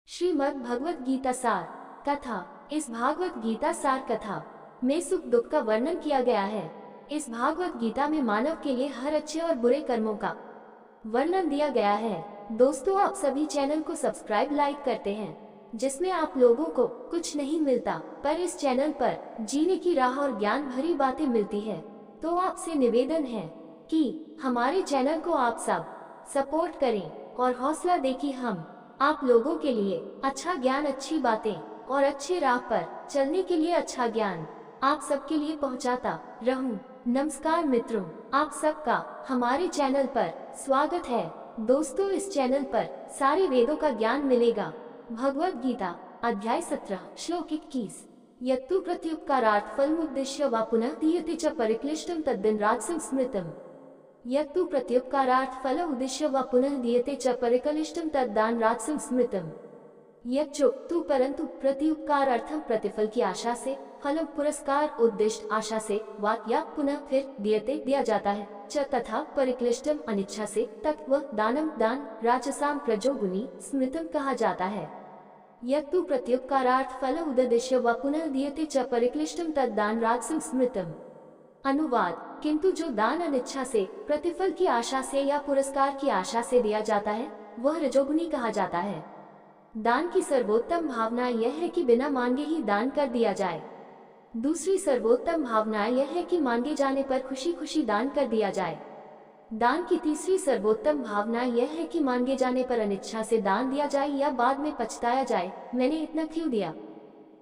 श्रीमद् भगवत गीता सार कथा। इस भागवत गीता सार कथा में सुख दुख का वर्णन किया गया है। इस भागवत गीता में मानव के लिए हर अच्छे और बुरे कर्मों का वर्णन दिया गया है। दोस्तों, आप सभी चैनल को सब्सक्राइब लाइक करते हैं, जिसमें आप लोगों को कुछ नहीं मिलता, पर इस चैनल पर जीने की राह और ज्ञान भरी बातें मिलती है। तो आपसे निवेदन है कि हमारे चैनल को आप सब सपोर्ट करें और हौसला दें कि हम आप लोगों के लिए अच्छा ज्ञान, अच्छी बातें और अच्छे राह पर चलने के लिए अच्छा ज्ञान आप सबके लिए पहुंचाता रहूं। नमस्कार मित्रों, आप सबका हमारे चैनल पर स्वागत है। दोस्तों, इस चैनल पर सारे वेदों का ज्ञान मिलेगा। भगवत गीता अध्याय 17 श्लोक 21। यत्तु प्रत्युपकारार्थ फलमुद्दिश्य वा पुनः दीयते च परिक्लिष्टं तद्दिन राजसं स्मृतम्। यत्तु प्रत्युपकारार्थ फल उद्देश्य व पुनः दीयते च परिकलिष्टं तद्दान राजसं स्मृतम्। यच्चो तु परंतु प्रत्युपकार अर्थम प्रतिफल की आशा से, फल पुरस्कार उद्दिष्ट आशा से, वा या पुनः फिर दीयते दिया जाता है, च तथा परिक्लिष्टम अनिच्छा से, तत्व दानम दान राजसाम प्रजोगुनी स्मृतम कहा जाता है। यत्तु प्रत्युपकारार्थ फल उद्देश्य व पुनः दीयते च परिक्लिष्टम तद्दान राजसं स्मृतम्। अनुवाद: किंतु जो दान अनिच्छा से, प्रतिफल की आशा से या पुरस्कार की आशा से दिया जाता है, वह रजोगुनी कहा जाता है। दान की सर्वोत्तम भावना यह है कि बिना मांगे ही दान कर दिया जाए। दूसरी सर्वोत्तम भावना यह है कि मांगे जाने पर खुशी खुशी दान कर दिया जाए। दान की तीसरी सर्वोत्तम भावना यह है कि मांगे जाने पर अनिच्छा से दान दिया जाए या बाद में पछताया जाए, मैंने इतना क्यों दिया,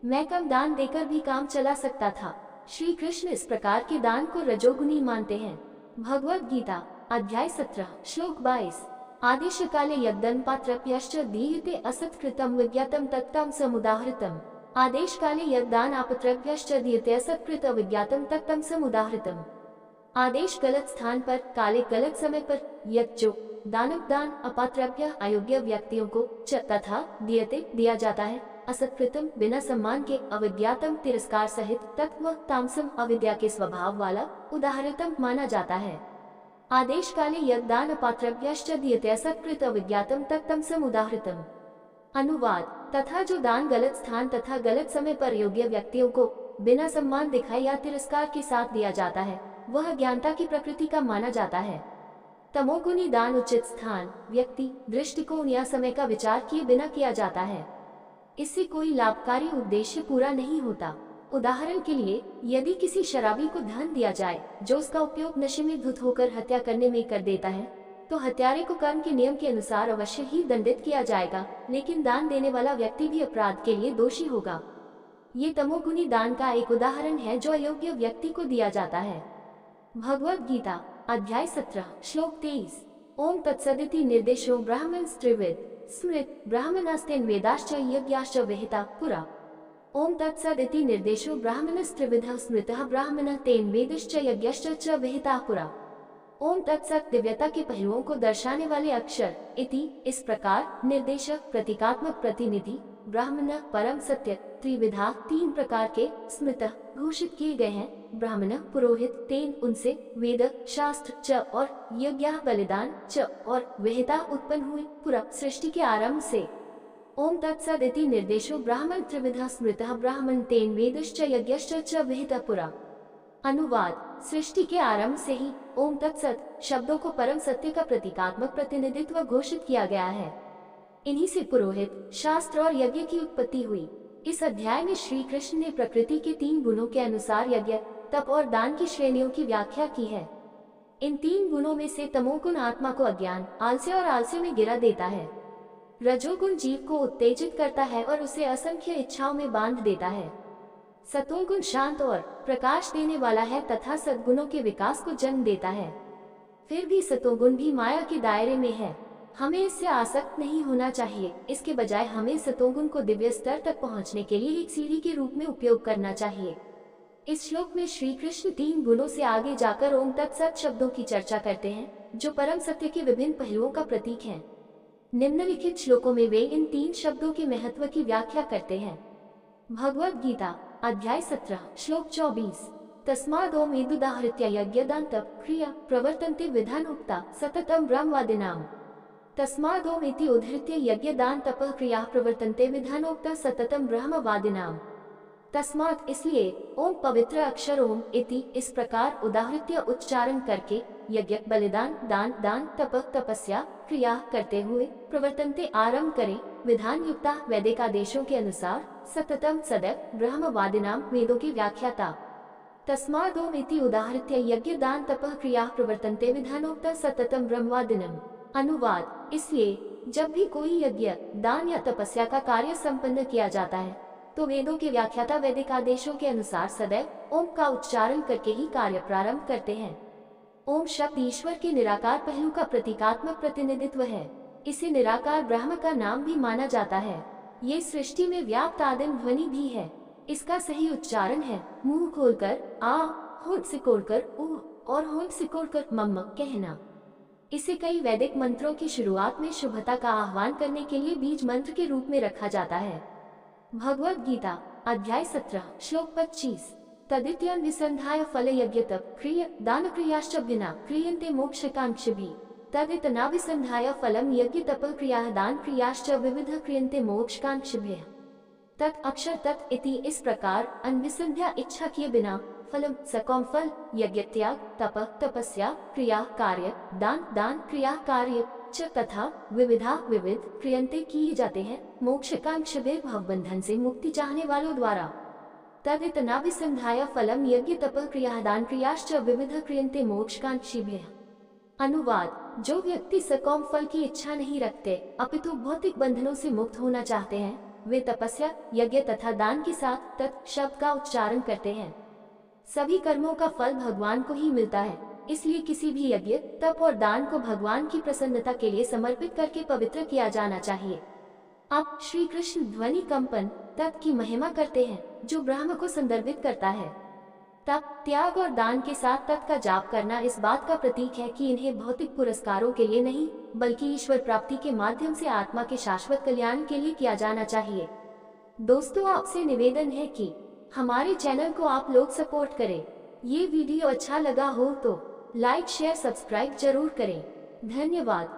मैं कम दान देकर भी काम चला सकता था। श्री कृष्ण इस प्रकार के दान को रजोगुनी मानते हैं। भगवत गीता अध्याय 17 श्लोक 22। आदेश काले यद्दन पात्रप्यश्च दीयते असत्कृतम विज्ञातम तत्तम समुदाहृतम। आदेश काले यद्दान अपत्रप्यश्च दीयते असत्कृत विज्ञातम तत्तम समुदाहृतम। आदेश गलत स्थान पर, काले गलत समय पर, यज्जो दानव दान अपात्रप्य अयोग्य व्यक्तियों को, च तथा दीयते दिया जाता है, असत्कृतम बिना सम्मान के, अविज्ञातम तिरस्कार सहित, तत्व तामसम अविद्या के स्वभाव वाला, उदाहरणतम माना जाता है। आदेश काले यद्दान अपात्रव्यश्च दीयते असत्कृत अविज्ञातम तत्तमसम उदाहृतम। अनुवाद: तथा जो दान गलत स्थान तथा गलत समय पर योग्य व्यक्तियों को बिना सम्मान दिखाए या तिरस्कार के साथ दिया जाता है, वह अज्ञानता की प्रकृति का माना जाता है। तमोगुनी दान उचित स्थान, व्यक्ति, दृष्टिकोण या समय का विचार किए बिना किया जाता है। इससे कोई लाभकारी उद्देश्य पूरा नहीं होता। उदाहरण के लिए, यदि किसी शराबी को धन दिया जाए जो उसका उपयोग नशे में धुत होकर हत्या करने में कर देता है, तो हत्यारे को कर्म के नियम के अनुसार अवश्य ही दंडित किया जाएगा, लेकिन दान देने वाला व्यक्ति भी अपराध के लिए दोषी होगा। ये तमोगुनी दान का एक उदाहरण है जो अयोग्य व्यक्ति को दिया जाता है। भगवत गीता अध्याय 17 श्लोक 23। ओम तत्सदिति निर्देशो ब्राह्मण त्रिविद स्मृत ब्राह्मणास्तेन वेदाश्च यज्ञाश्च विहिता पुरा। ओम तत्सदिति निर्देशो ब्राह्मणस्त्रिविधः स्मृतः ब्राह्मणः तेन वेदश्च यज्ञश्च च विहिता पुरा। ओम तत्सत दिव्यता के पहलुओं को दर्शाने वाले अक्षर, इति इस प्रकार, निर्देशक प्रतीकात्मक प्रतिनिधि, ब्राह्मण परम सत्य, त्रिविधा तीन प्रकार के, स्मृतः घोषित किए गए हैं, ब्राह्मण पुरोहित, तेन उनसे, वेद शास्त्र, च और यज्ञ बलिदान, च और विहिता उत्पन्न हुए, पुरा सृष्टि के आरंभ से। ओम तत्सदिति निर्देशो ब्राह्मण त्रिविधा स्मृतः ब्राह्मण तेन वेदश्च यज्ञश्च च विहिता पुरा। अनुवाद: सृष्टि के आरंभ से ही ओम तत्सत शब्दों को परम सत्य का प्रतीकात्मक प्रतिनिधित्व घोषित किया गया है। इन्हीं से पुरोहित, शास्त्र और यज्ञ की उत्पत्ति हुई। इस अध्याय में श्री कृष्ण ने प्रकृति के तीन गुणों के अनुसार यज्ञ, तप और दान की श्रेणियों की व्याख्या की है। इन तीन गुणों में से तमोगुण आत्मा को अज्ञान, आलस्य और आलस्य में गिरा देता है। रजोगुण जीव को उत्तेजित करता है और उसे असंख्य इच्छाओं में बांध देता है। सतोगुण शांत और प्रकाश देने वाला है तथा सद्गुणों के विकास को जन्म देता है। फिर भी सतोगुण भी माया के दायरे में है। हमें इससे आसक्त नहीं होना चाहिए, इसके बजाय हमें सतोगुण को दिव्य स्तर तक पहुंचने के लिए एक सीढ़ी के रूप में उपयोग करना चाहिए। इस श्लोक में श्री कृष्ण तीन गुणों से आगे जाकर ओम तत्सत शब्दों की चर्चा करते हैं, जो परम सत्य के विभिन्न पहलुओं का प्रतीक हैं। निम्नलिखित श्लोकों में वे इन तीन शब्दों के महत्व की व्याख्या करते हैं। भगवत गीता अध्याय 17 श्लोक 24। तस्मादोम इदुदाहृत्य यज्ञदान तप क्रिया प्रवर्तन्ते विधान उक्ता सततम ब्रह्मवादिनाम। तस्मादोम इति उद्धृत्य यज्ञ दान तपः क्रियाः प्रवर्तन्ते विधानोक्तः सततम ब्रह्मवादिनाम। तस्मात् इसलिए ओम पवित्र अक्षर ओम इति इस प्रकार उदाहृत्य उच्चारण करके यज्ञ बलिदान दान दान तप तपस्या क्रिया करते हुए प्रवर्तन्ते आरंभ करें विधान युक्ता वैदिक आदेशों के अनुसार सततम सदैव ब्रह्मवादिनाम वेदों की व्याख्याता। तस्मादोम इति उदाहृत्य यज्ञ दान तपः क्रिया प्रवर्तन्ते विधानोक्ता सततम ब्रह्मवादिनम। अनुवाद, इसलिए जब भी कोई यज्ञ दान या तपस्या का कार्य संपन्न किया जाता है तो वेदों के व्याख्याता वैदिक आदेशों के अनुसार सदैव ओम का उच्चारण करके ही कार्य प्रारंभ करते हैं। ओम शब्द ईश्वर के निराकार पहलू का प्रतीकात्मक प्रतिनिधित्व है। इसे निराकार ब्रह्म का नाम भी माना जाता है। ये सृष्टि में व्याप्त आदिम ध्वनि भी है। इसका सही उच्चारण है मुंह खोलकर आ, होंठ सिकोड़कर ऊ और होंठ सिकोड़कर मम्म कहना। इसे कई वैदिक मंत्रों की शुरुआत में शुभता का आह्वान करने के लिए बीज मंत्र के रूप में रखा जाता है। भगवद गीता अध्याय 17 श्लोक 25 तदित्यं विसंधाय फल यज्ञ तप क्रिय दान क्रियाश्च विना क्रियन्ते मोक्षकांक्षिभिः तदितनाभिसंधाय फलम यज्ञ तप क्रियाः दान क्रियाश्च विविध क्रियन्ते मोक्षकांक्षिभिः। तत् अक्षर तत् इति इस प्रकार अनभिसंध्या इच्छा किए बिना फलम सकौम फल यज्ञ त्याग तप तपस्या क्रिया कार्य दान दान क्रिया कार्य च तथा विविधा विविध क्रियन्ते किए जाते हैं मोक्षकांक्षिभिः भवबंधन से मुक्ति चाहने वालों द्वारा। तदितनाभिसंधाय फलम यज्ञ तप क्रिया दान क्रियाश्च विविध क्रियन्ते मोक्षकांक्षिभिः। अनुवाद, जो व्यक्ति सकौम फल की इच्छा नहीं रखते अपितु भौतिक बंधनों से मुक्त होना चाहते हैं वे तपस्या यज्ञ तथा दान के साथ तत् शब्द का उच्चारण करते हैं। सभी कर्मों का फल भगवान को ही मिलता है, इसलिए किसी भी यज्ञ तप और दान को भगवान की प्रसन्नता के लिए समर्पित करके पवित्र किया जाना चाहिए। अब श्री कृष्ण ध्वनि कंपन तप की महिमा करते हैं जो ब्रह्म को संदर्भित करता है। तप त्याग और दान के साथ तप का जाप करना इस बात का प्रतीक है कि इन्हें भौतिक पुरस्कारों के लिए नहीं बल्कि ईश्वर प्राप्ति के माध्यम से आत्मा के शाश्वत कल्याण के लिए किया जाना चाहिए। दोस्तों, आपसे निवेदन है कि हमारे चैनल को आप लोग सपोर्ट करें। ये वीडियो अच्छा लगा हो तो लाइक शेयर सब्सक्राइब जरूर करें। धन्यवाद।